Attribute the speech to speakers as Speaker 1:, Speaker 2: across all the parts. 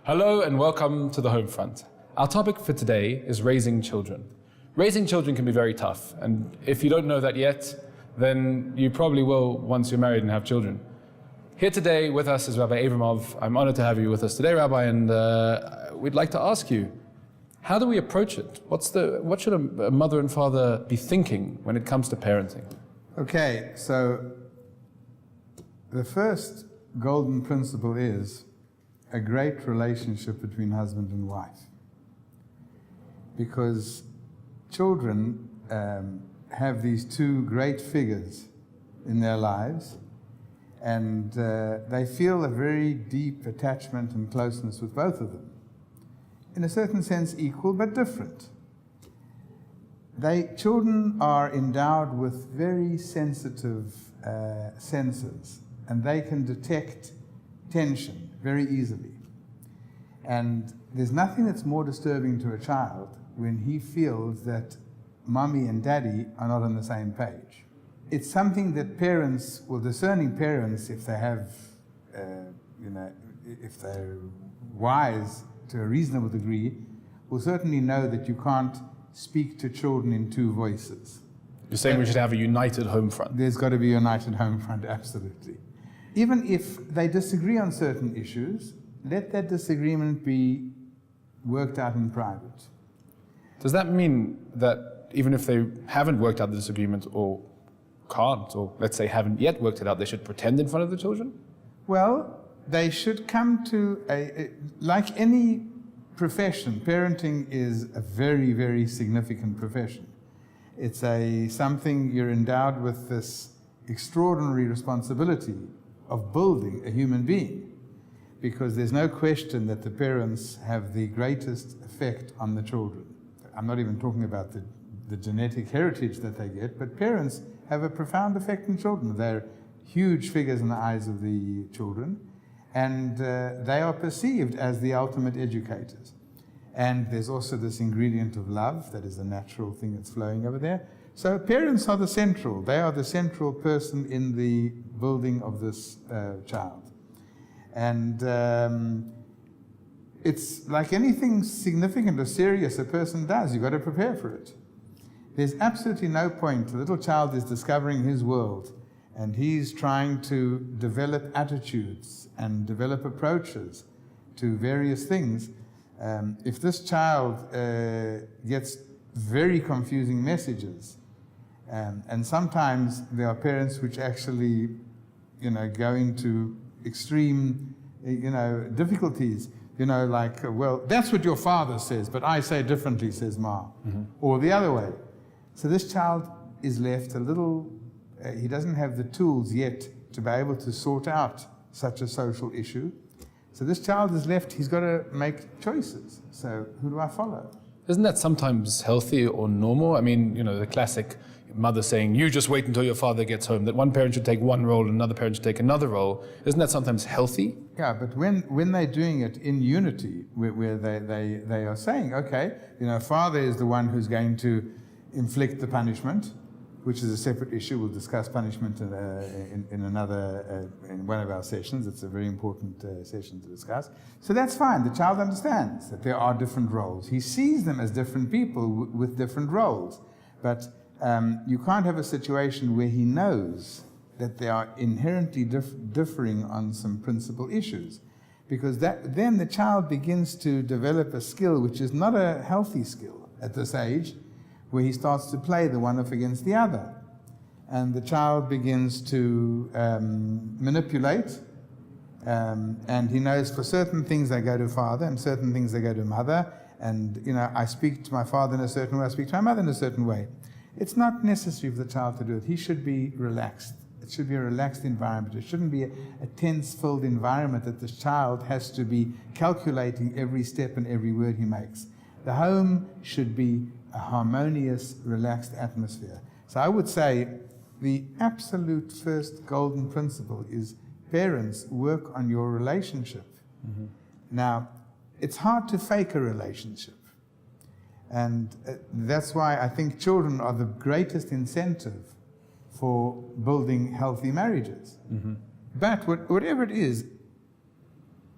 Speaker 1: Hello and welcome to the Home Front. Our topic for today is raising children. Raising children can be very tough, and if you don't know that yet, then you probably will once you're married and have children. Here today with us is Rabbi Abramov. I'm honored to have you with us today, Rabbi, and we'd like to ask you, how do we approach it? What should a mother and father be thinking when it comes to parenting?
Speaker 2: Okay, so the first golden principle is a great relationship between husband and wife. Because children have these two great figures in their lives, and they feel a very deep attachment and closeness with both of them. In a certain sense equal, but different. Children are endowed with very sensitive senses, and they can detect tension very easily. And there's nothing that's more disturbing to a child when he feels that mommy and daddy are not on the same page. It's something that parents, well, discerning parents, if they have, if they're wise to a reasonable degree, will certainly know that you can't speak to children in two voices.
Speaker 1: You're saying we should have a united home front?
Speaker 2: There's got to be a united home front, absolutely. Even if they disagree on certain issues, let that disagreement be worked out in private.
Speaker 1: Does that mean that even if they haven't worked out the disagreement or can't, or let's say haven't yet worked it out, they should pretend in front of the children?
Speaker 2: Well, they should come to like any profession, parenting is a very, very significant profession. It's something you're endowed with this extraordinary responsibility of building a human being, because there's no question that the parents have the greatest effect on the children. I'm not even talking about the genetic heritage that they get, but parents have a profound effect on children. They're huge figures in the eyes of the children, and they are perceived as the ultimate educators. And there's also this ingredient of love, that is the natural thing that's flowing over there. So parents are they are the central person in the building of this child. And it's like anything significant or serious a person does, you've got to prepare for it. There's absolutely no point. The little child is discovering his world, and he's trying to develop attitudes and develop approaches to various things. If this child gets very confusing messages, and sometimes there are parents which actually, go into extreme, difficulties, like, well, that's what your father says, but I say differently, says Ma, or the other way. So this child is left a little, he doesn't have the tools yet to be able to sort out such a social issue. So this child is left, he's got to make choices. So who do I follow?
Speaker 1: Isn't that sometimes healthy or normal? I mean, the classic mother saying, you just wait until your father gets home, that one parent should take one role and another parent should take another role. Isn't that sometimes healthy?
Speaker 2: Yeah, but when they're doing it in unity, where they are saying, okay, father is the one who's going to inflict the punishment, which is a separate issue. We'll discuss punishment in one of our sessions. It's a very important session to discuss. So that's fine. The child understands that there are different roles. He sees them as different people with different roles. But you can't have a situation where he knows that they are inherently differing on some principal issues, because then the child begins to develop a skill which is not a healthy skill at this age, where he starts to play the one off against the other. And the child begins to manipulate, and he knows for certain things they go to father, and certain things they go to mother, and I speak to my father in a certain way, I speak to my mother in a certain way. It's not necessary for the child to do it. He should be relaxed. It should be a relaxed environment. It shouldn't be a tense-filled environment that this child has to be calculating every step and every word he makes. The home should be a harmonious, relaxed atmosphere. So I would say the absolute first golden principle is parents, work on your relationship. Mm-hmm. Now, it's hard to fake a relationship. And that's why I think children are the greatest incentive for building healthy marriages. Mm-hmm. But whatever it is,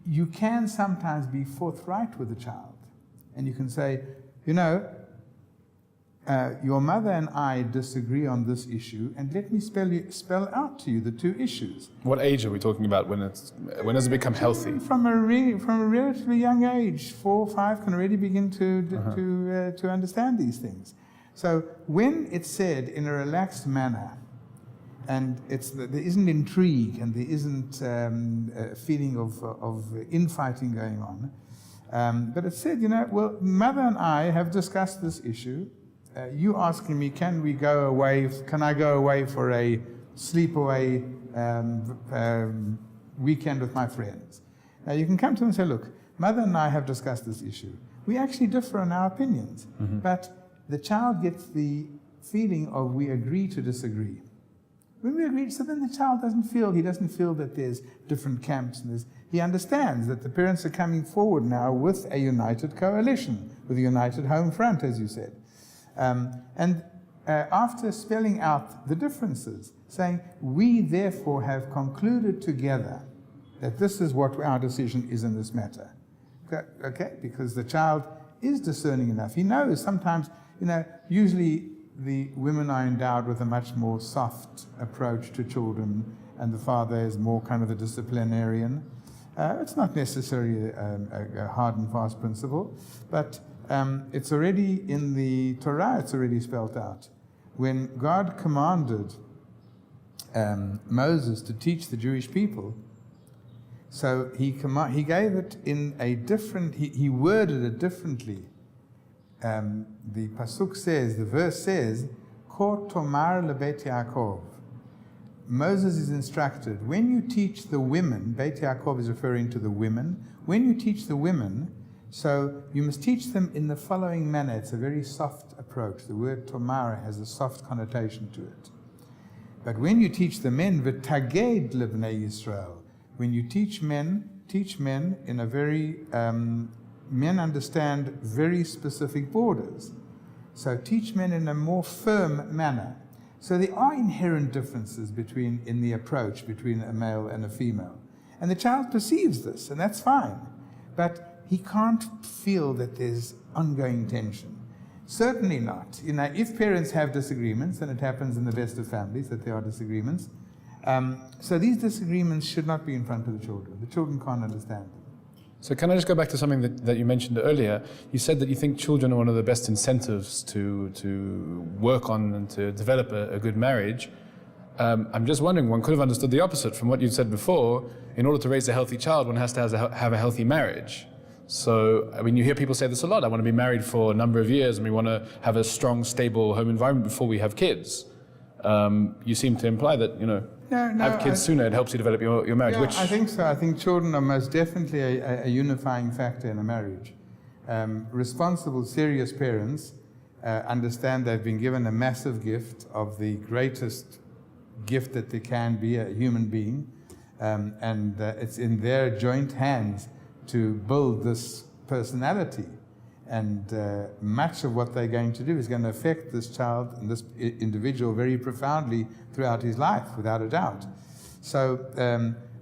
Speaker 2: you can sometimes be forthright with the child. And you can say, your mother and I disagree on this issue, and let me spell out to you the two issues.
Speaker 1: What age are we talking about when does it become healthy?
Speaker 2: From a relatively young age, 4 or 5 can already begin to understand these things. So when it's said in a relaxed manner, and there isn't intrigue and there isn't a feeling of infighting going on, but it's said, well, mother and I have discussed this issue. You asking me, can I go away for a sleepaway weekend with my friends? Now you can come to them and say, look, mother and I have discussed this issue. We actually differ in our opinions, but the child gets the feeling of we agree to disagree. When we agree, so then the child doesn't feel that there's different camps, and he understands that the parents are coming forward now with a united coalition, with a united home front, as you said. After spelling out the differences, saying, we therefore have concluded together that this is what our decision is in this matter. Okay? Because the child is discerning enough. He knows sometimes, usually the women are endowed with a much more soft approach to children, and the father is more kind of a disciplinarian. It's not necessarily a hard and fast principle, but it's already in the Torah, it's already spelled out. When God commanded Moses to teach the Jewish people, so he gave it in a different, he worded it differently. The pasuk says, the verse says, Ko tomar lebeit Yaakov. Moses is instructed, when you teach the women, Beit Yaakov is referring to the women, when you teach the women, so you must teach them in the following manner. It's a very soft approach. The word tomar has a soft connotation to it. But when you teach the men, v'taged lebnei Yisrael, when you teach men in a very, men understand very specific borders. So teach men in a more firm manner. So there are inherent differences in the approach between a male and a female. And the child perceives this, and that's fine. But he can't feel that there's ongoing tension. Certainly not. If parents have disagreements, and it happens in the best of families that there are disagreements, so these disagreements should not be in front of the children. The children can't understand them.
Speaker 1: So can I just go back to something that you mentioned earlier? You said that you think children are one of the best incentives to work on and to develop a good marriage. I'm just wondering, one could have understood the opposite from what you said before. In order to raise a healthy child, one has to have a healthy marriage. So, you hear people say this a lot. I want to be married for a number of years, and we want to have a strong, stable home environment before we have kids. You seem to imply that, have kids sooner, it helps you develop your marriage.
Speaker 2: Yeah, I think so. I think children are most definitely a unifying factor in a marriage. Responsible, serious parents understand they've been given a massive gift of the greatest gift that there can be, a human being, and it's in their joint hands to build this personality. And much of what they're going to do is going to affect this child and this individual very profoundly throughout his life, without a doubt. So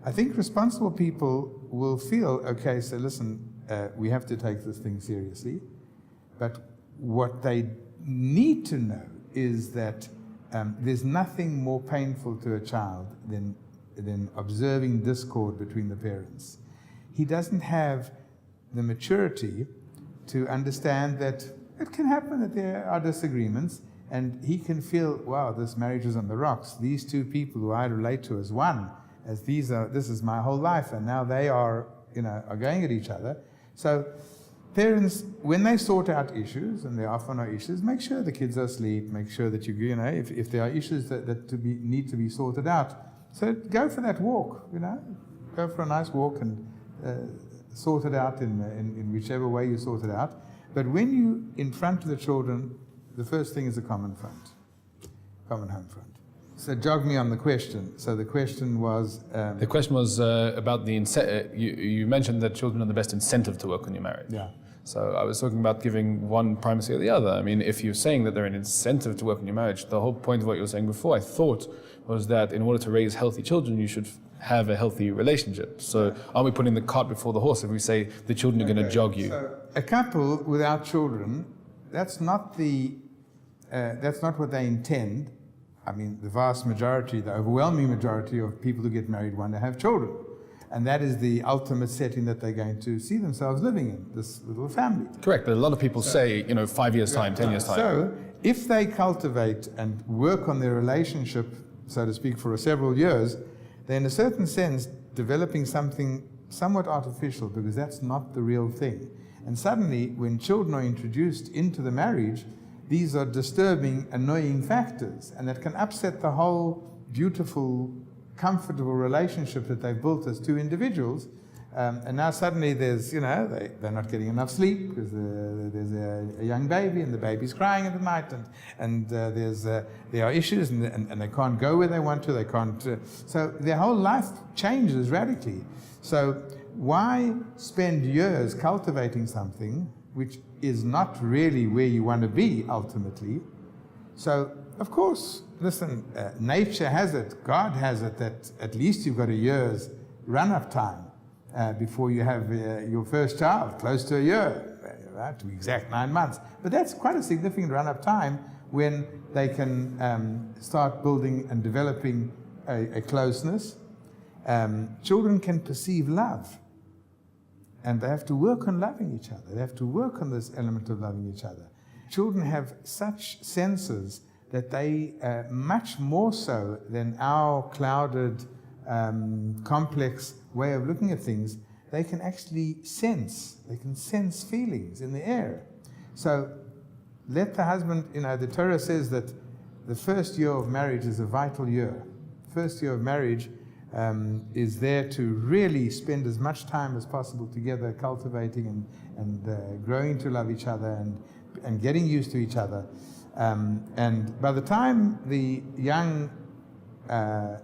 Speaker 2: I think responsible people will feel, okay, so listen, we have to take this thing seriously. But what they need to know is that there's nothing more painful to a child than observing discord between the parents. He doesn't have the maturity to understand that it can happen that there are disagreements, and he can feel, wow, this marriage is on the rocks. These two people who I relate to as one, as this is my whole life, and now they are going at each other. So parents, when they sort out issues, and there often are issues, make sure the kids are asleep, make sure that if there are issues that need to be sorted out. So go for that walk, go for a nice walk and sort it out in whichever way you sort it out. But when you in front of the children, the first thing is a common front, common home front. So jog me on the question. So the question was...
Speaker 1: the question was about the incentive. You mentioned that children are the best incentive to work on your marriage.
Speaker 2: Yeah.
Speaker 1: So I was talking about giving one primacy or the other. If you're saying that they're an incentive to work on your marriage, the whole point of what you were saying before, I thought, was that in order to raise healthy children, you should have a healthy relationship. So are we putting the cart before the horse if we say the children are going to jog you?
Speaker 2: So a couple without children, that's not what they intend. I mean, the vast majority, the overwhelming majority of people who get married want to have children. And that is the ultimate setting that they're going to see themselves living in, this little family.
Speaker 1: Correct, but a lot of people say, 5 years' time, 10 years' time.
Speaker 2: So if they cultivate and work on their relationship, so to speak, for several years, they're in a certain sense developing something somewhat artificial, because that's not the real thing. And suddenly, when children are introduced into the marriage, these are disturbing, annoying factors, and that can upset the whole beautiful, comfortable relationship that they've built as two individuals. And now suddenly there's, they're not getting enough sleep because there's a young baby and the baby's crying at the night, and there are issues, and they can't go where they want to, they can't. So their whole life changes radically. So why spend years cultivating something which is not really where you want to be ultimately? So, of course, listen, nature has it, God has it, that at least you've got a year's run-up time before you have your first child, close to a year, right, to be exact 9 months. But that's quite a significant run-up time when they can start building and developing a closeness. Children can perceive love, and they have to work on loving each other. They have to work on this element of loving each other. Children have such senses that they, much more so than our clouded, complex way of looking at things, they can actually sense. They can sense feelings in the air. So let the husband, the Torah says that the first year of marriage is a vital year. First year of marriage is there to really spend as much time as possible together, cultivating and growing to love each other and getting used to each other. And by the time the young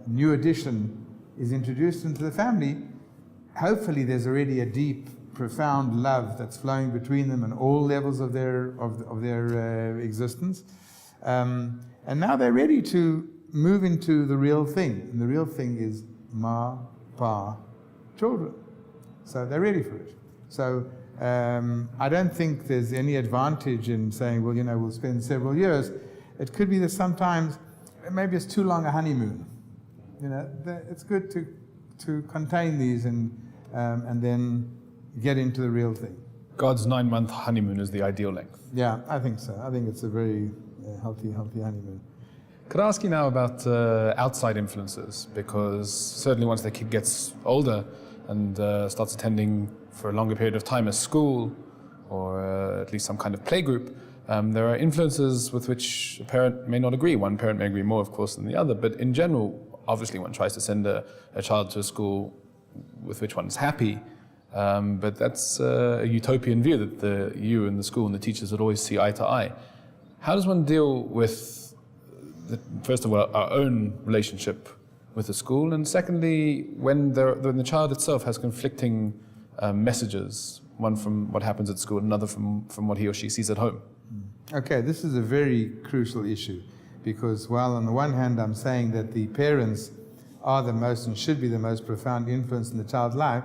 Speaker 2: new addition is introduced into the family, hopefully there's already a deep, profound love that's flowing between them on all levels of their existence. And now they're ready to move into the real thing. And the real thing is ma, pa, children. So they're ready for it. So I don't think there's any advantage in saying, well, we'll spend several years. It could be that sometimes maybe it's too long a honeymoon. It's good to contain these and then get into the real thing.
Speaker 1: God's 9-month honeymoon is the ideal length.
Speaker 2: Yeah, I think so. I think it's a very healthy honeymoon.
Speaker 1: Could I ask you now about outside influences? Because certainly once the kid gets older and starts attending for a longer period of time a school or at least some kind of playgroup, there are influences with which a parent may not agree. One parent may agree more, of course, than the other, but in general, obviously one tries to send a child to a school with which one is happy, but that's a utopian view that you and the school and the teachers would always see eye to eye. How does one deal with, first of all, our own relationship with the school, and secondly, when the child itself has conflicting messages, one from what happens at school, another from what he or she sees at home?
Speaker 2: Okay, this is a very crucial issue, because while on the one hand I'm saying that the parents are the most and should be the most profound influence in the child's life,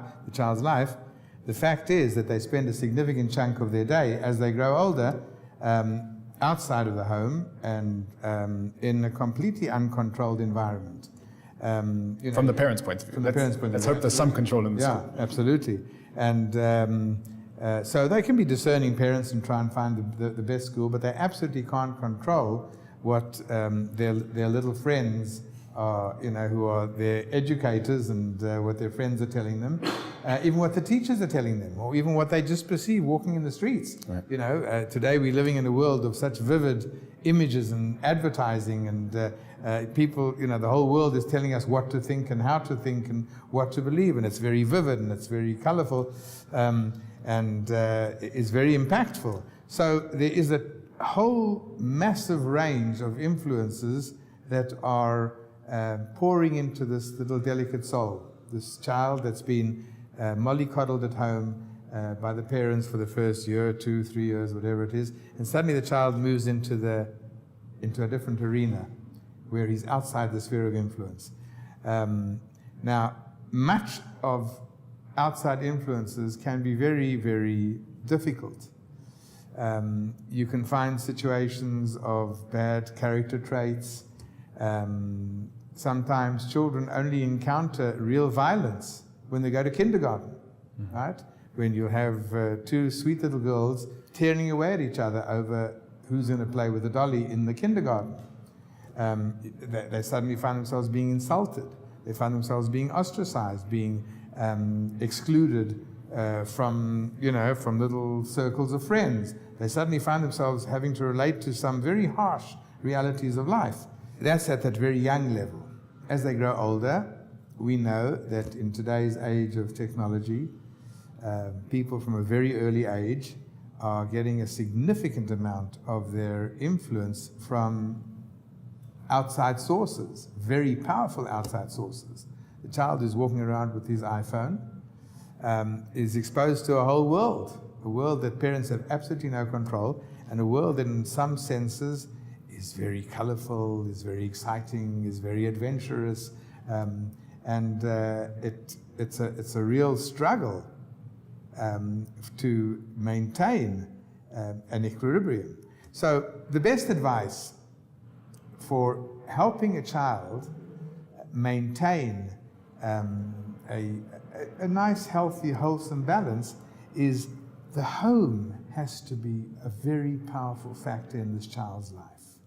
Speaker 2: the fact is that they spend a significant chunk of their day as they grow older outside of the home and in a completely uncontrolled environment.
Speaker 1: From the parents' point of view. Let's hope there's some control in the school.
Speaker 2: Yeah, absolutely. And so they can be discerning parents and try and find the best school, but they absolutely can't control what their little friends are, who are their educators, and what their friends are telling them, even what the teachers are telling them, or even what they just perceive walking in the streets. Right. Today we're living in a world of such vivid images and advertising, and people, the whole world is telling us what to think and how to think and what to believe, and it's very vivid and it's very colorful, and it's very impactful. So there is a whole massive range of influences that are pouring into this little delicate soul, this child that's been mollycoddled at home by the parents for the first year, 2, 3 years, whatever it is, and suddenly the child moves into a different arena where he's outside the sphere of influence. Now, much of outside influences can be very, very difficult. You can find situations of bad character traits. Sometimes children only encounter real violence when they go to kindergarten, right? When you have two sweet little girls tearing away at each other over who's going to play with the dolly in the kindergarten. They suddenly find themselves being insulted. They find themselves being ostracized, being excluded from little circles of friends. They suddenly find themselves having to relate to some very harsh realities of life. That's at that very young level. As they grow older, we know that in today's age of technology, people from a very early age are getting a significant amount of their influence from outside sources, very powerful outside sources. The child who's walking around with his iPhone is exposed to a whole world, a world that parents have absolutely no control, and a world that in some senses is very colorful, is very exciting, is very adventurous, and it's a real struggle to maintain an equilibrium. So the best advice for helping a child maintain a nice, healthy, wholesome balance is the home has to be a very powerful factor in this child's life.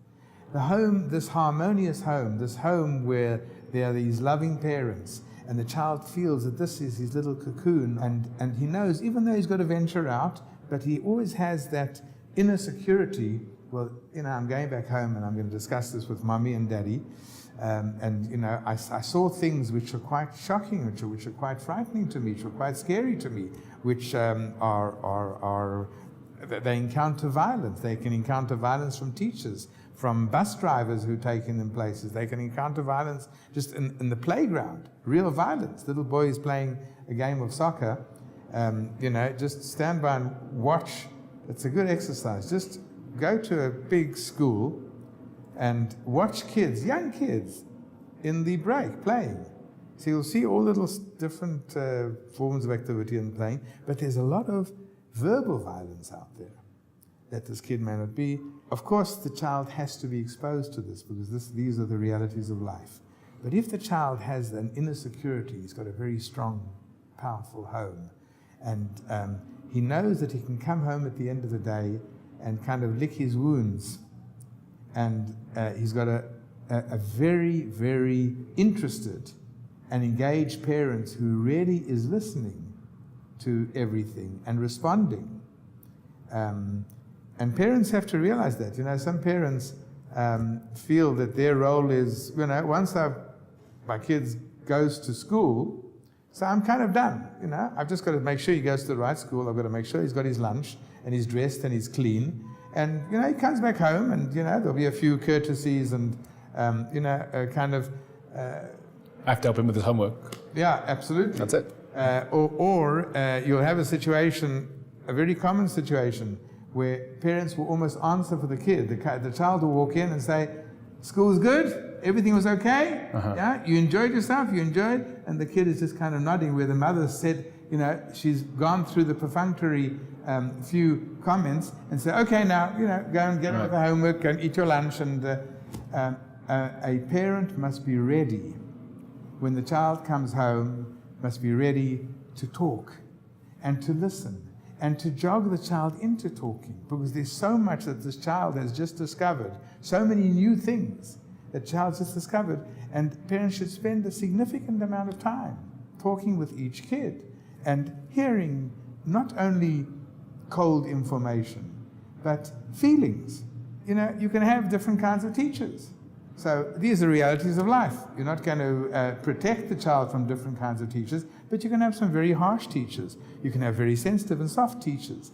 Speaker 2: The home, this harmonious home, this home where there are these loving parents, and the child feels that this is his little cocoon, and he knows, even though he's got to venture out, but he always has that inner security. Well, I'm going back home and I'm going to discuss this with mommy and daddy. I saw things which are quite shocking, which are quite frightening to me, which are quite scary to me, which they encounter violence. They can encounter violence from teachers, from bus drivers who take them places. They can encounter violence just in the playground, real violence. Little boys playing a game of soccer, just stand by and watch. It's a good exercise. Just go to a big school and watch kids, young kids, in the break playing. So you'll see all little different forms of activity and playing, but there's a lot of verbal violence out there that this kid may not be. Of course, the child has to be exposed to this because these are the realities of life. But if the child has an inner security, he's got a very strong, powerful home, and he knows that he can come home at the end of the day and kind of lick his wounds, and he's got a very, very interested and engaged parent who really is listening to everything and responding. And parents have to realize that. Some parents feel that their role is, once my kids goes to school, so I'm kind of done. I've just got to make sure he goes to the right school. I've got to make sure he's got his lunch and he's dressed and he's clean. And, he comes back home and, there'll be a few courtesies and,
Speaker 1: I have to help him with his homework.
Speaker 2: Yeah, absolutely.
Speaker 1: That's it.
Speaker 2: Or you'll have a very common situation, where parents will almost answer for the kid. The child will walk in and say, "School's good? Everything was okay? Yeah, you enjoyed yourself? You enjoyed?" And the kid is just kind of nodding, where the mother said, she's gone through the perfunctory few comments and said, "Okay, now, go and get on with the homework, go and eat your lunch." And a parent must be ready when the child comes home, must be ready to talk and to listen and to jog the child into talking, because there's so much that this child has just discovered, so many new things that child's just discovered, and parents should spend a significant amount of time talking with each kid and hearing not only cold information, but feelings. You can have different kinds of teachers. So these are realities of life. You're not going to protect the child from different kinds of teachers, but you can have some very harsh teachers. You can have very sensitive and soft teachers.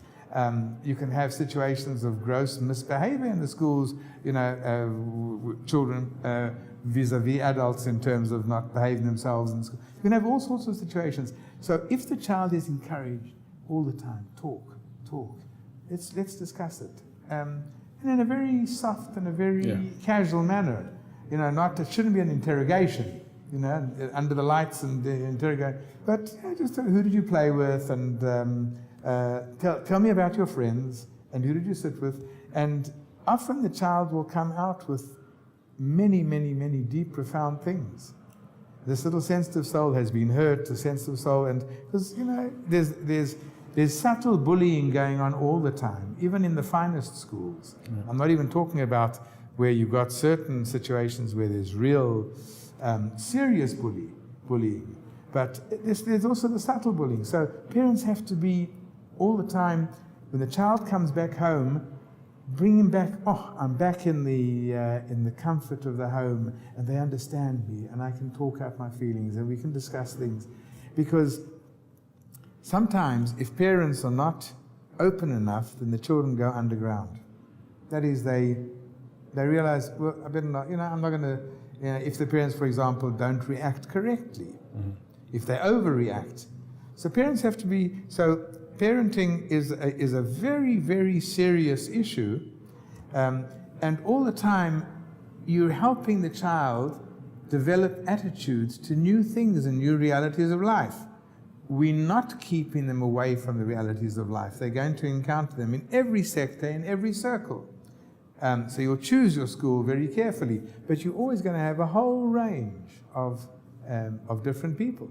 Speaker 2: You can have situations of gross misbehavior in the schools, children vis-a-vis adults in terms of not behaving themselves in school. You can have all sorts of situations. So if the child is encouraged all the time, talk, let's discuss it. And in a very soft and a very casual manner. It shouldn't be an interrogation. under the lights and interrogate. But just who did you play with, and tell me about your friends, and who did you sit with? And often the child will come out with many, many, many deep, profound things. This little sensitive soul has been hurt, the sensitive soul, and because there's subtle bullying going on all the time, even in the finest schools. Mm. I'm not even talking about where you've got certain situations where there's real serious bullying, but there's also the subtle bullying. So parents have to be all the time, when the child comes back home, bring him back. Oh, I'm back in the comfort of the home, and they understand me, and I can talk out my feelings, and we can discuss things. Because sometimes, if parents are not open enough, then the children go underground. That is, they realize, well, I better not. I'm not going to. If the parents, for example, don't react correctly, if they overreact, so parents have to be. So parenting is a very, very serious issue, and all the time you're helping the child develop attitudes to new things and new realities of life. We're not keeping them away from the realities of life. They're going to encounter them in every sector, in every circle. So you'll choose your school very carefully, but you're always going to have a whole range of different people.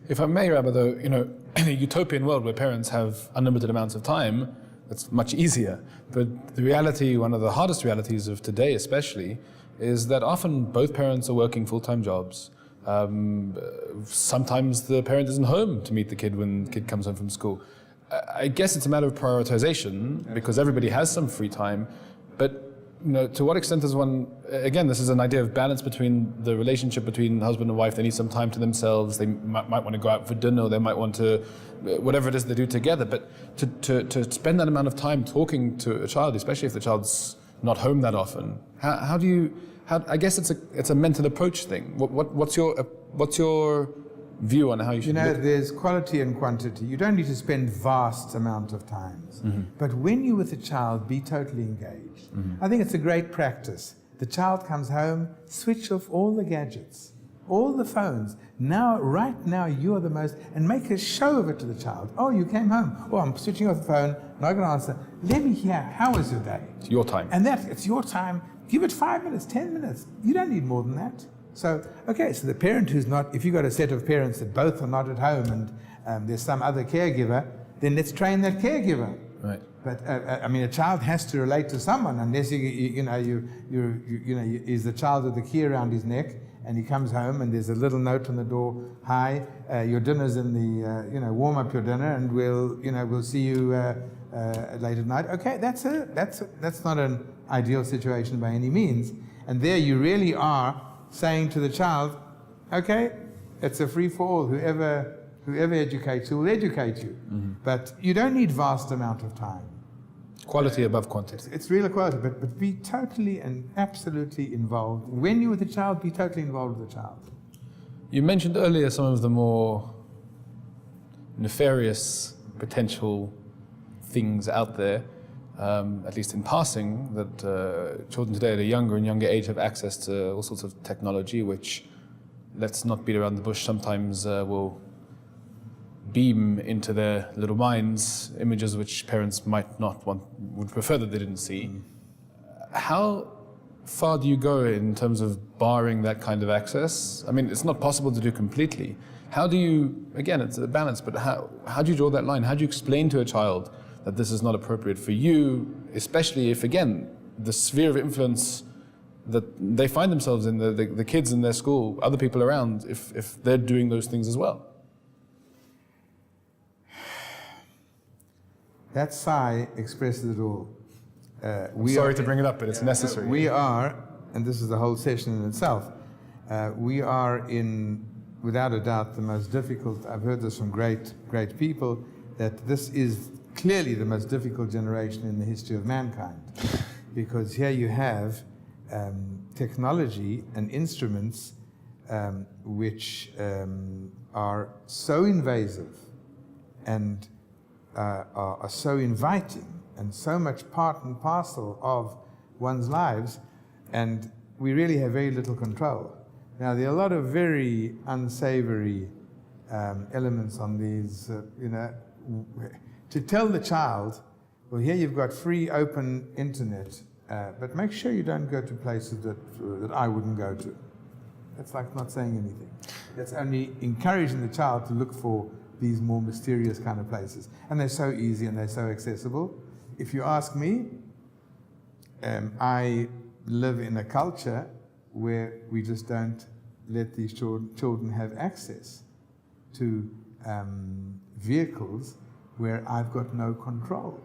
Speaker 1: If I may, Rabbi, though, in a utopian world where parents have unlimited amounts of time, that's much easier. But the reality, one of the hardest realities of today especially, is that often both parents are working full-time jobs. Sometimes the parent isn't home to meet the kid when the kid comes home from school. I guess it's a matter of prioritization, because everybody has some free time, but to what extent does one, again, this is an idea of balance between the relationship between husband and wife. They need some time to themselves. They might want to go out for dinner, or they might want to, whatever it is they do together. But to spend that amount of time talking to a child, especially if the child's not home that often, how do you, I guess it's a mental approach thing. What's your view on how you should look?
Speaker 2: There's quality and quantity. You don't need to spend vast amount of times. Mm-hmm. But when you're with a child, be totally engaged. Mm-hmm. I think it's a great practice. The child comes home, switch off all the gadgets, all the phones. Right now, you are the most, and make a show of it to the child. Oh, you came home. Oh, I'm switching off the phone. Not going to answer. Let me hear, how was your day?
Speaker 1: It's your time.
Speaker 2: And it's your time. Give it 5 minutes, 10 minutes. You don't need more than that. So the parent who's not, if you've got a set of parents that both are not at home and there's some other caregiver, then let's train that caregiver.
Speaker 1: Right.
Speaker 2: But a child has to relate to someone, unless is the child with the key around his neck, and he comes home and there's a little note on the door. Hi, your dinner's in the warm up your dinner, and we'll see you late at night. Okay, that's not an ideal situation by any means, and there you really are saying to the child, okay, it's a free-for-all. Whoever educates you will educate you. Mm-hmm. But you don't need vast amount of time.
Speaker 1: Quality above quantity.
Speaker 2: It's real quality, but be totally and absolutely involved. When you're with the child, be totally involved with the child.
Speaker 1: You mentioned earlier some of the more nefarious potential things out there, at least in passing, that children today at a younger and younger age have access to all sorts of technology, which, let's not beat around the bush, sometimes will beam into their little minds images which parents might not would prefer that they didn't see. How far do you go in terms of barring that kind of access? I mean, it's not possible to do completely. How do you, again, it's a balance, but how do you draw that line? How do you explain to a child that this is not appropriate for you, especially if, again, the sphere of influence that they find themselves in, the kids in their school, other people around, if they're doing those things as well?
Speaker 2: That sigh expresses it all.
Speaker 1: I'm sorry to bring it up, but it's necessary.
Speaker 2: We are, and this is the whole session in itself, we are in, without a doubt, the most difficult, I've heard this from great people, that this is clearly the most difficult generation in the history of mankind. Because here you have technology and instruments which are so invasive and are so inviting and so much part and parcel of one's lives, and we really have very little control. Now, there are a lot of very unsavory elements on these, to tell the child, well, here you've got free open internet, but make sure you don't go to places that I wouldn't go to. That's like not saying anything. That's only encouraging the child to look for these more mysterious kind of places. And they're so easy and they're so accessible. If you ask me, I live in a culture where we just don't let these children have access to vehicles where I've got no control.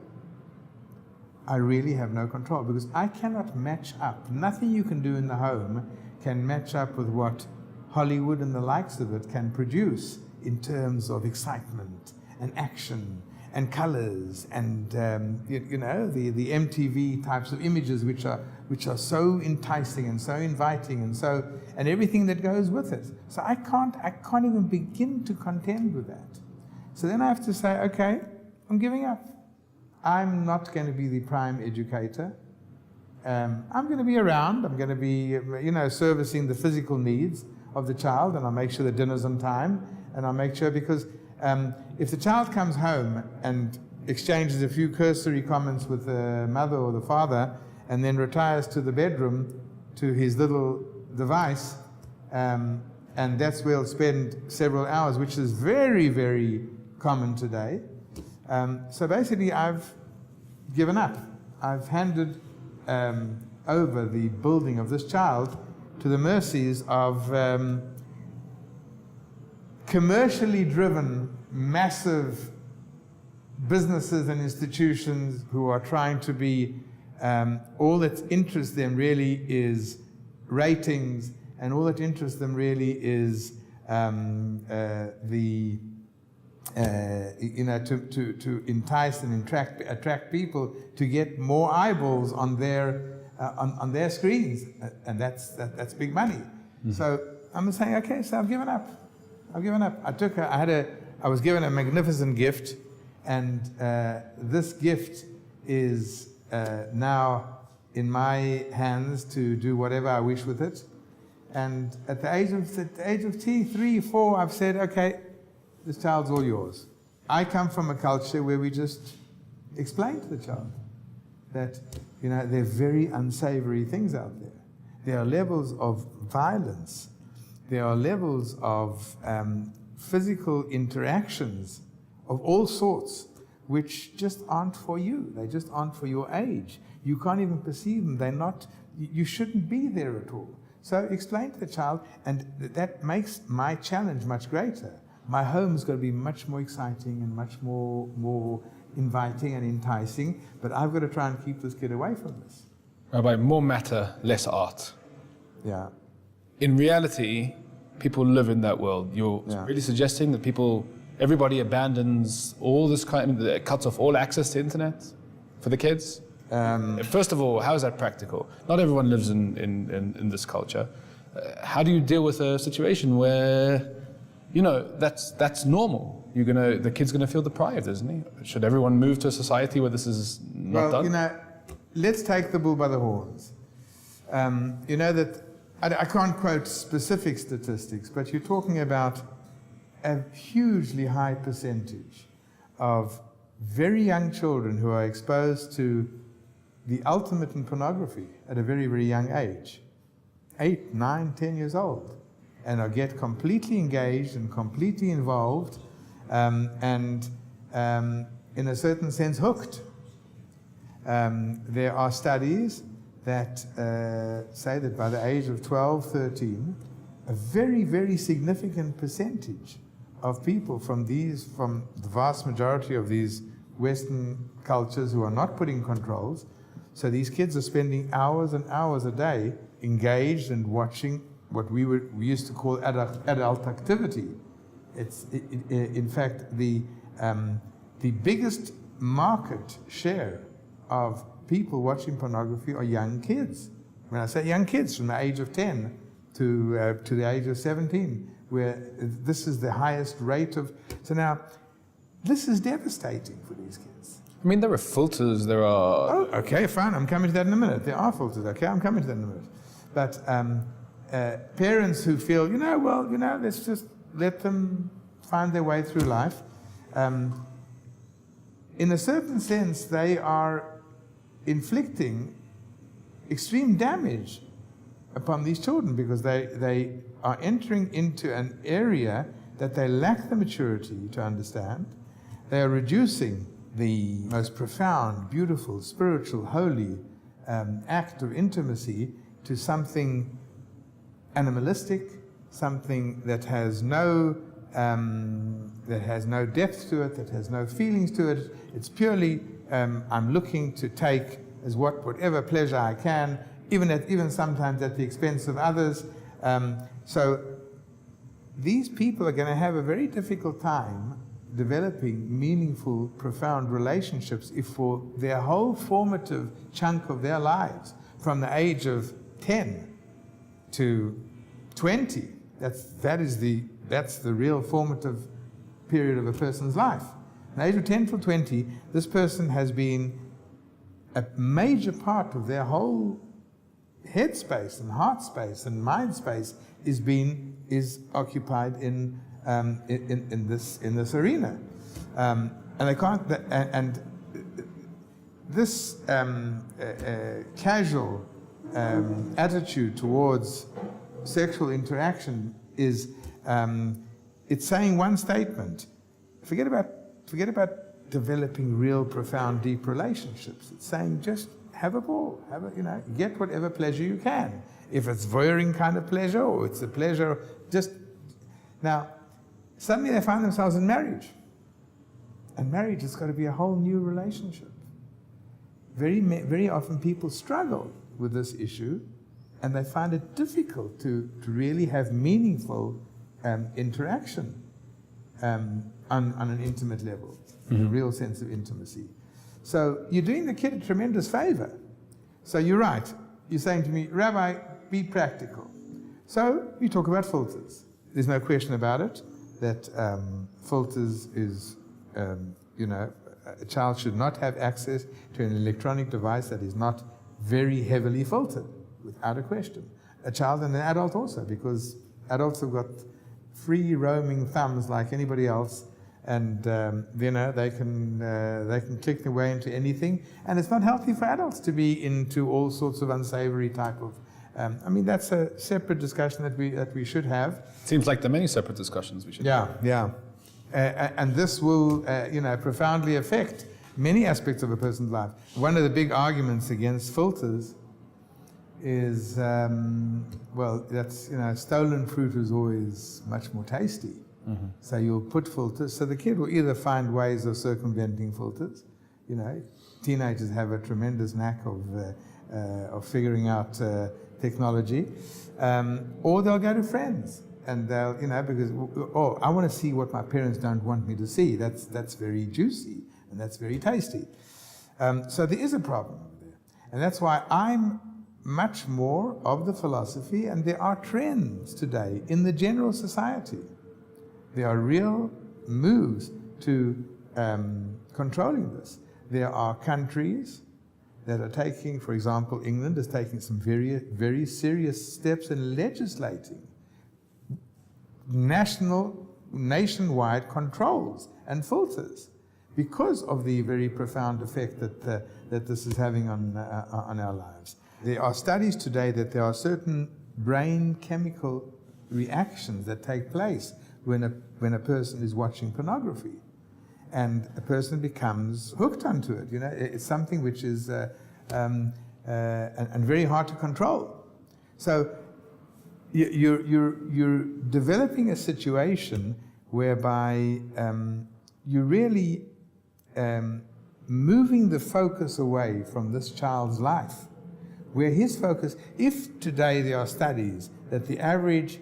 Speaker 2: I really have no control because I cannot match up. Nothing you can do in the home can match up with what Hollywood and the likes of it can produce in terms of excitement and action and colors and the MTV types of images which are so enticing and so inviting and everything that goes with it. So I can't even begin to contend with that. So then I have to say, okay, I'm giving up. I'm not going to be the prime educator. I'm going to be around. I'm going to be, servicing the physical needs of the child, and I'll make sure the dinner's on time, and I'll make sure because if the child comes home and exchanges a few cursory comments with the mother or the father, and then retires to the bedroom to his little device, and that's where he'll spend several hours, which is very, very common today. So basically, I've given up. I've handed over the building of this child to the mercies of commercially driven, massive businesses and institutions who are trying to be, all that interests them really is ratings, and all that interests them really is to entice and attract people to get more eyeballs on their screens, and that's big money. Mm-hmm. So I'm saying, okay, so I've given up. I was given a magnificent gift, and this gift is now in my hands to do whatever I wish with it. And at the age of 3, 4, I've said, okay, this child's all yours. I come from a culture where we just explain to the child that, there are very unsavory things out there. There are levels of violence. There are levels of physical interactions of all sorts which just aren't for you. They just aren't for your age. You can't even perceive them. They're not, you shouldn't be there at all. So explain to the child, and that makes my challenge much greater. My home's got to be much more exciting and much more inviting and enticing, but I've got to try and keep this kid away from this.
Speaker 1: Rabbi, more matter, less art.
Speaker 2: Yeah.
Speaker 1: In reality, people live in that world. You're really suggesting that everybody abandons all this it cuts off all access to internet for the kids? First of all, how is that practical? Not everyone lives in this culture. How do you deal with a situation where, that's normal? The kid's gonna feel deprived, isn't he? Should everyone move to a society where this is not done?
Speaker 2: Let's take the bull by the horns. That I can't quote specific statistics, but you're talking about a hugely high percentage of very young children who are exposed to the ultimate in pornography at a very, very young age, 8, 9, 10 years old, and get completely engaged and completely involved and in a certain sense hooked. There are studies that say that by the age of 12, 13, a very, very significant percentage of people from the vast majority of these Western cultures who are not putting controls, so these kids are spending hours and hours a day engaged and watching what we used to call adult activity. In fact, the biggest market share of people watching pornography are young kids. When I say young kids, from the age of 10 to the age of 17, where this is the highest rate of. So now, this is devastating for these kids.
Speaker 1: I mean, there are filters, there are...
Speaker 2: Oh, okay, fine, I'm coming to that in a minute. There are filters, okay, I'm coming to that in a minute. But parents who feel, let's just let them find their way through life. In a certain sense, they are inflicting extreme damage upon these children because they are entering into an area that they lack the maturity to understand. They are reducing the most profound, beautiful, spiritual, holy act of intimacy to something animalistic, something that has no depth to it, that has no feelings to it. It's purely I'm looking to take as whatever pleasure I can, even sometimes at the expense of others. So these people are going to have a very difficult time developing meaningful, profound relationships if for their whole formative chunk of their lives, from the age of 10 to 20, that's the real formative period of a person's life. From the age of 10 to 20, this person has been a major part of their whole head space and heart space and mind space is occupied in this arena, and they can't. And this casual attitude towards sexual interaction is it's saying one statement: forget about developing real, profound, deep relationships. It's saying just have a ball, get whatever pleasure you can. If it's voyeuring kind of pleasure, or it's a pleasure, just now. Suddenly they find themselves in marriage, and marriage has got to be a whole new relationship. Very often people struggle with this issue, and they find it difficult to really have meaningful interaction on an intimate level, a real sense of intimacy. So you're doing the kid a tremendous favor. So you're right. You're saying to me, Rabbi, be practical. So you talk about filters. There's no question about it that filters is, a child should not have access to an electronic device that is not very heavily filtered, without a question. A child and an adult also, because adults have got free roaming thumbs like anybody else, and they can click their way into anything, and it's not healthy for adults to be into all sorts of unsavory type of. That's a separate discussion that we should have.
Speaker 1: Seems like there are many separate discussions we should have.
Speaker 2: Yeah. And this will, profoundly affect many aspects of a person's life. One of the big arguments against filters is, stolen fruit is always much more tasty. Mm-hmm. So you'll put filters. So the kid will either find ways of circumventing filters. Teenagers have a tremendous knack of figuring out technology, or they'll go to friends. And they'll, because, I want to see what my parents don't want me to see. That's very juicy, and that's very tasty. So there is a problem over there. And that's why I'm much more of the philosophy, and there are trends today in the general society. There are real moves to controlling this. There are countries that are taking, for example, England is taking some very, very serious steps in legislating nationwide controls and filters because of the very profound effect that this is having on our lives. There are studies today that there are certain brain chemical reactions that take place when a person is watching pornography, and a person becomes hooked onto it. It's something which is and very hard to control. So you're developing a situation whereby you're really moving the focus away from this child's life, where his focus, if today there are studies that the average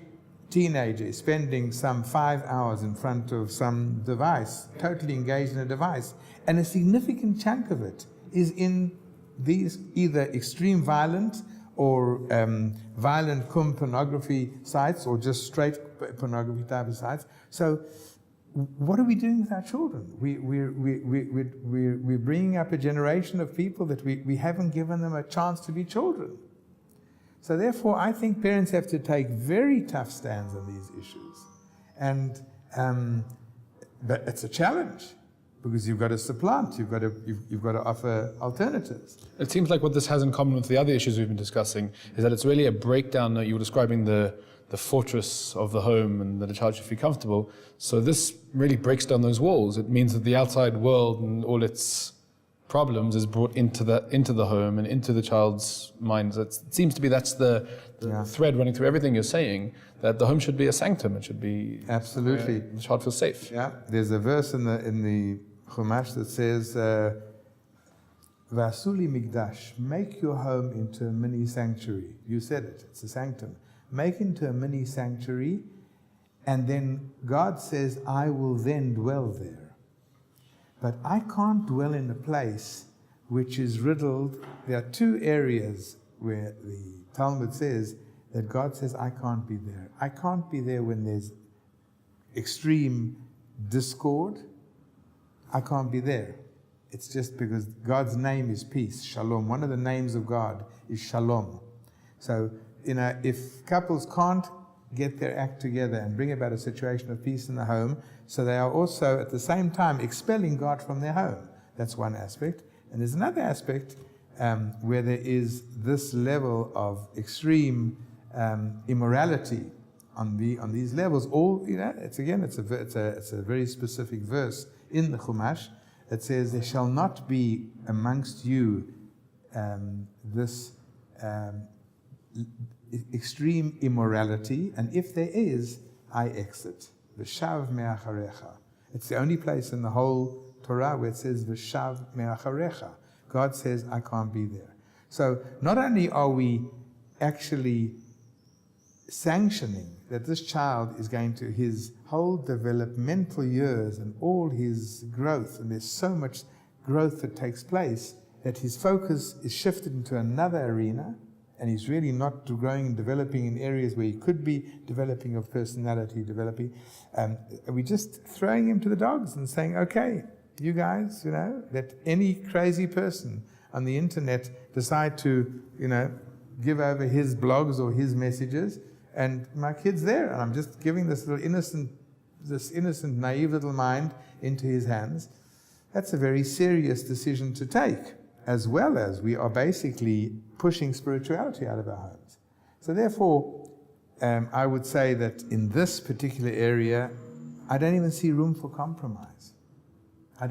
Speaker 2: teenager is spending some 5 hours in front of some device, totally engaged in a device, and a significant chunk of it is in these either extreme violent or violent pornography sites, or just straight pornography type of sites. So what are we doing with our children? We're bringing up a generation of people that we haven't given them a chance to be children. So therefore, I think parents have to take very tough stands on these issues. And but it's a challenge, because you've got to supplant, you've got to offer alternatives.
Speaker 1: It seems like what this has in common with the other issues we've been discussing is that it's really a breakdown. You were describing the fortress of the home and that a child should feel comfortable. So this really breaks down those walls. It means that the outside world and all its problems is brought into the home and into the child's minds. It seems to be that's the thread running through everything you're saying, that the home should be a sanctum. It should be
Speaker 2: absolutely
Speaker 1: the child feels safe.
Speaker 2: Yeah, there's a verse in the Chumash that says, "Vasuli Migdash, make your home into a mini sanctuary." You said it. It's a sanctum. Make into a mini sanctuary, and then God says, "I will then dwell there." But I can't dwell in a place which is riddled. There are two areas where the Talmud says that God says, I can't be there. I can't be there when there's extreme discord. I can't be there. It's just because God's name is peace, shalom. One of the names of God is shalom. So, if couples can't get their act together and bring about a situation of peace in the home, so they are also at the same time expelling God from their home. That's one aspect. And there's another aspect where there is this level of extreme immorality on these levels. It's a very specific verse in the Chumash that says, "There shall not be amongst you this extreme immorality, and if there is, I exit." V'shav me'acharecha. It's the only place in the whole Torah where it says v'shav me'acharecha. God says, I can't be there. So not only are we actually sanctioning that this child is going to his whole developmental years and all his growth, and there's so much growth that takes place, that his focus is shifted into another arena, and he's really not growing and developing in areas where he could be developing of personality, we're just throwing him to the dogs and saying, okay, you guys, let any crazy person on the internet decide to, give over his blogs or his messages, and my kid's there, and I'm just giving this innocent, naive little mind into his hands. That's a very serious decision to take, as well as we are basically pushing spirituality out of our homes. So therefore, I would say that in this particular area, I don't even see room for compromise. And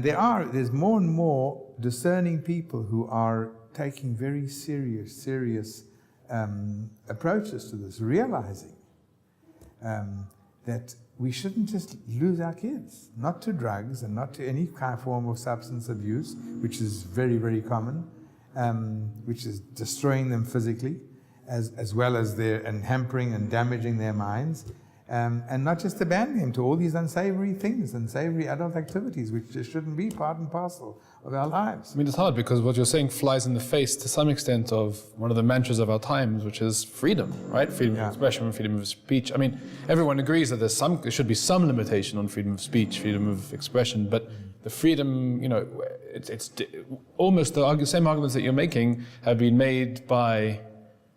Speaker 2: there's more and more discerning people who are taking very serious approaches to this, realizing that we shouldn't just lose our kids, not to drugs and not to any kind of form of substance abuse, which is very, very common, which is destroying them physically, as well as and hampering and damaging their minds, and not just abandon them to all these unsavory things, unsavory adult activities, which just shouldn't be part and parcel of our lives.
Speaker 1: I mean, it's hard because what you're saying flies in the face to some extent of one of the mantras of our times, which is freedom, right? Freedom of expression, freedom of speech. I mean, everyone agrees that there should be some limitation on freedom of speech, freedom of expression, but the freedom, it's almost the same arguments that you're making have been made by,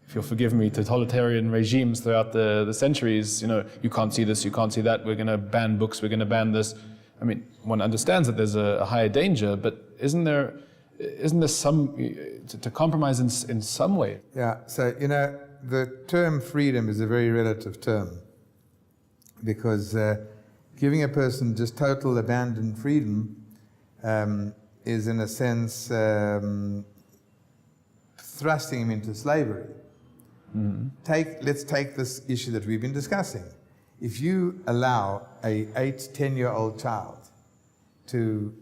Speaker 1: if you'll forgive me, totalitarian regimes throughout the centuries. You can't see this, you can't see that, we're going to ban books, we're going to ban this. I mean, one understands that there's a higher danger, but isn't there some, to compromise in some way?
Speaker 2: Yeah, so, the term freedom is a very relative term, because giving a person just total abandoned freedom is, in a sense, thrusting him into slavery. Mm-hmm. Let's take this issue that we've been discussing. If you allow a 8-10-year-old child to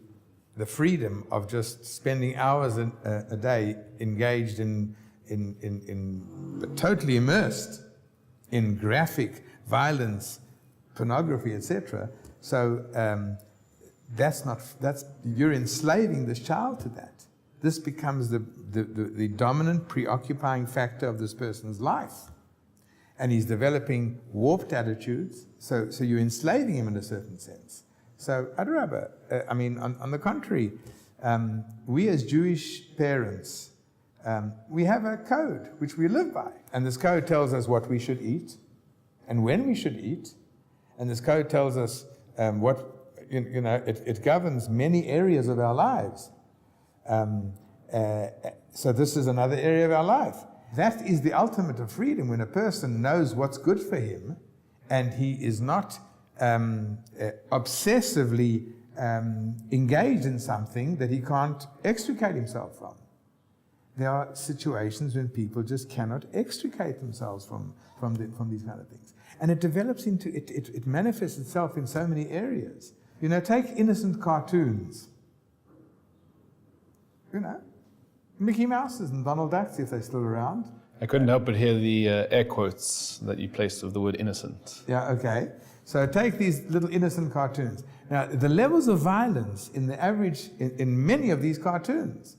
Speaker 2: the freedom of just spending hours a day engaged in totally immersed in graphic violence, pornography, etc., so you're enslaving this child to that. This becomes the dominant, preoccupying factor of this person's life. And he's developing warped attitudes, so you're enslaving him in a certain sense. So, Adrabah, on the contrary, we as Jewish parents We have a code which we live by. And this code tells us what we should eat and when we should eat. And this code tells us it governs many areas of our lives. So this is another area of our life. That is the ultimate of freedom, when a person knows what's good for him and he is not obsessively engaged in something that he can't extricate himself from. There are situations when people just cannot extricate themselves from these kind of things. And it develops into, it manifests itself in so many areas. Take innocent cartoons. Mickey Mouses and Donald Ducks, if they're still around.
Speaker 1: I couldn't help but hear the air quotes that you placed of the word innocent.
Speaker 2: Yeah, okay. So take these little innocent cartoons. Now, the levels of violence in the average, in many of these cartoons,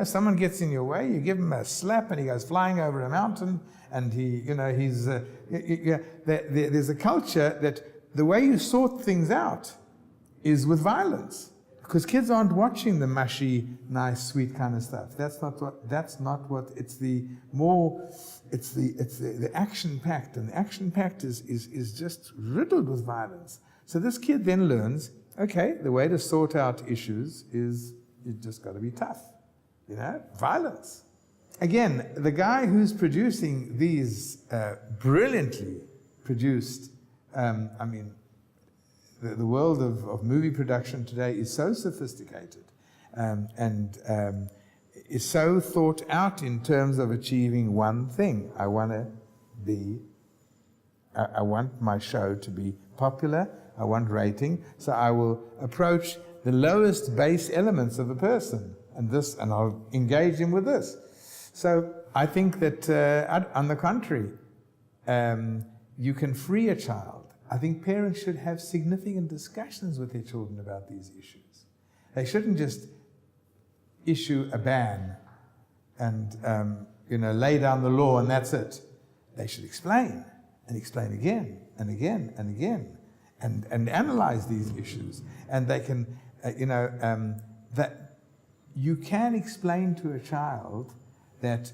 Speaker 2: someone gets in your way, you give him a slap and he goes flying over a mountain, and there's a culture that the way you sort things out is with violence. Because kids aren't watching the mushy, nice, sweet kind of stuff. It's the action-packed, and the action-packed is just riddled with violence. So this kid then learns, okay, the way to sort out issues is you just got to be tough. Violence. Again, the guy who's producing these brilliantly produced, the world of movie production today is so sophisticated and is so thought out in terms of achieving one thing. I want my show to be popular. I want rating. So I will approach the lowest base elements of a person and I'll engage him with this. So I think that on the contrary, you can free a child. I think parents should have significant discussions with their children about these issues. They shouldn't just issue a ban and lay down the law and that's it. They should explain and explain again and again and again and analyze these issues. And they can, that you can explain to a child that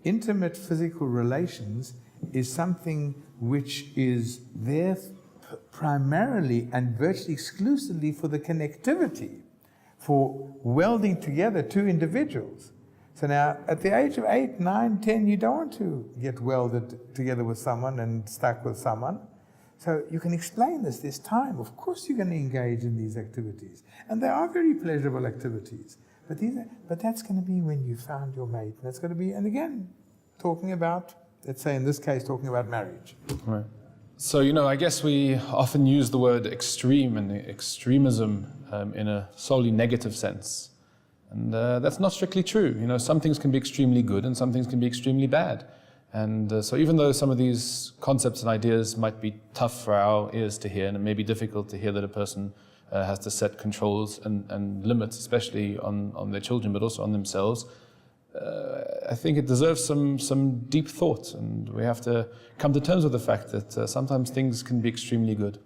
Speaker 2: intimate physical relations is something which is there primarily and virtually exclusively for the connectivity, for welding together two individuals. So now, at the age of 8, 9, 10, you don't want to get welded together with someone and stuck with someone. So you can explain this time. Of course you're going to engage in these activities. And they are very pleasurable activities. But that's going to be when you found your mate. That's going to be, and again, talking about, let's say in this case, talking about marriage.
Speaker 1: Right. So, I guess we often use the word extreme and extremism in a solely negative sense. And that's not strictly true. Some things can be extremely good and some things can be extremely bad. And so even though some of these concepts and ideas might be tough for our ears to hear, and it may be difficult to hear that a person has to set controls and limits, especially on their children, but also on themselves, I think it deserves some deep thought, and we have to come to terms with the fact that sometimes things can be extremely good.